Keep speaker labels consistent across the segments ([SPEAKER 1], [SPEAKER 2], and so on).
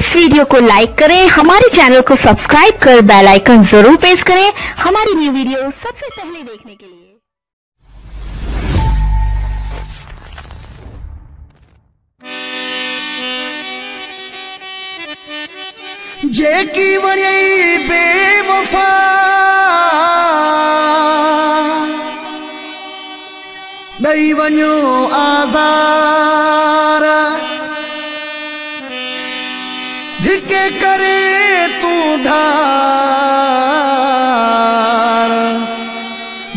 [SPEAKER 1] इस video को like करें, हमारे चैनल को सब्सक्राइब कर बेल आइकन जरूर प्रेस करें हमारी न्यू वीडियो सबसे पहले देखने के लिए।
[SPEAKER 2] जे की वणी बेवफा दई वञो आज़ार धिके करे तू धार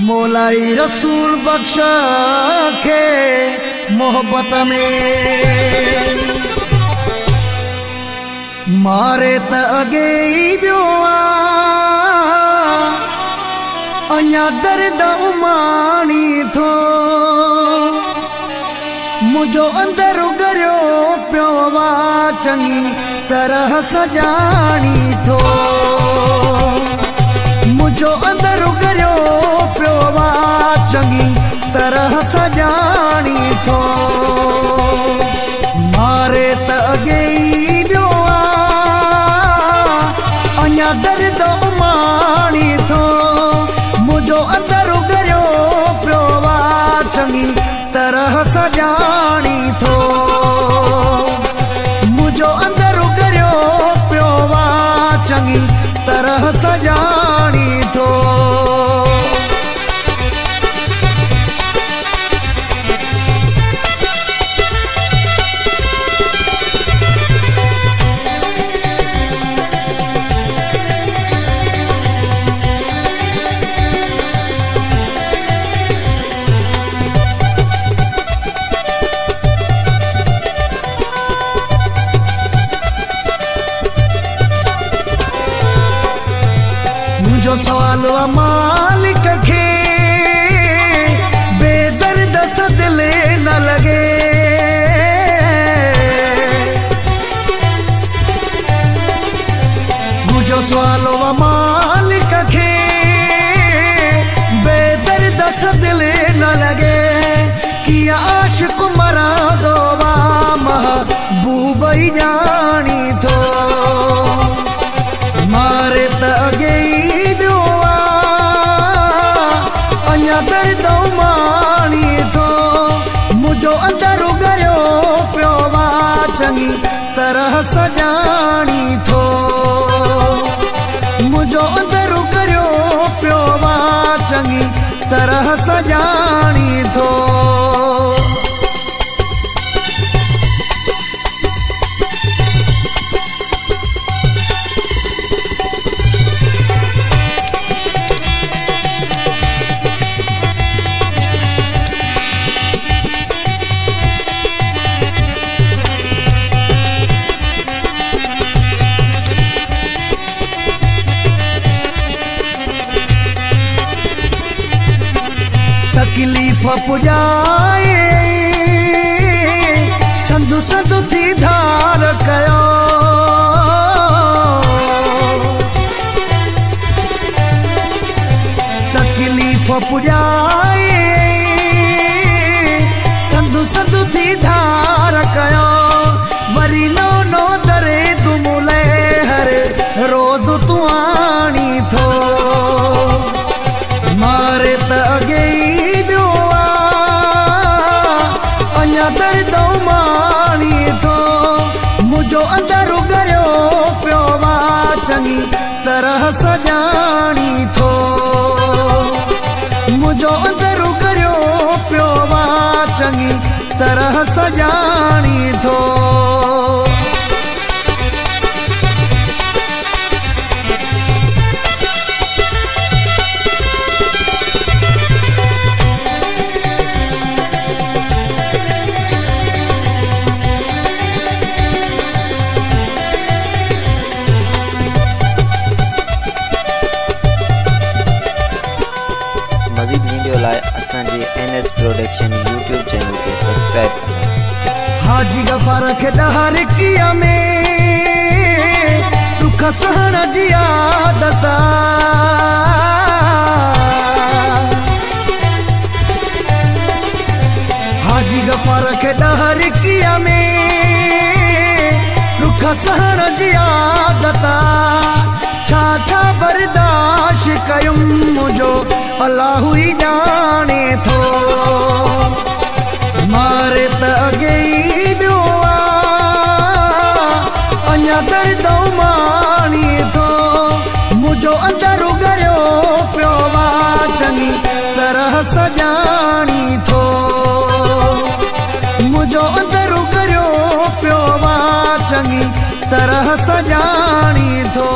[SPEAKER 2] मोलाई रसूल बख्श के मोहब्बत में मारे त अगे जो अञा दर्द उमानी थो मुझो अंदर उगरियो पियो वा चंगी तरह सजानी थो मुझो अंदर उगरियो पियो वा चंगी तरह सजानी थो मारे त अगे दर्द उमानी थो मुझो अंदर उगरियो पियो वा चंगी तरह सजानी थो मुझो अंदर उगरियो पियो वा चंगी तरह सजानी थो जो सवाल मालिक के बेदर्द सदले न लगे मुझो सवाल मालिक के बेदर्द सदले न लगे किया आशिक मरा दो महबूब जानी थो मारे त अगे दर्द उमानी थो मुझो अंदर उगरियो पियो वा चंगी तरह सजानी थो मुझो अंदर उगरियो पियो वा चंगी तरह सजानी थो तकलीफ पुजाए संदु संदु थी धार कयो तकलीफ पुजाए संदु संदु थी धार कयो वरी नो नो दरे दुमुले हर रोज तू आनी थो मारे त अगे दर्द उमानी थो मुझो अंदर उगरियो पियो वा चंगी तरह सजानी थो मुझो अंदर उगरियो पियो वा चंगी तरह सजानी थो
[SPEAKER 3] NS प्रोडक्शन यूट्यूब चैनल के सब्सक्राइब करें।
[SPEAKER 2] हाजी गफार के दहर किया में दुख सहन जी आदत हाजी गफार के दहर किया में दुख सहन ॾिसण जी आदत छा छा बर्दाश्त कयूं मुंहिंजो अलाह ई ॼाणे थो मारे त अॻे ई वियो अञा दर्द माणी थो मुंहिंजो अंदर उगरियो पियो चङी तरह सॼाणी थो मुंहिंजो अंदर उगरियो पियो चङी तरह सॼाणी थो।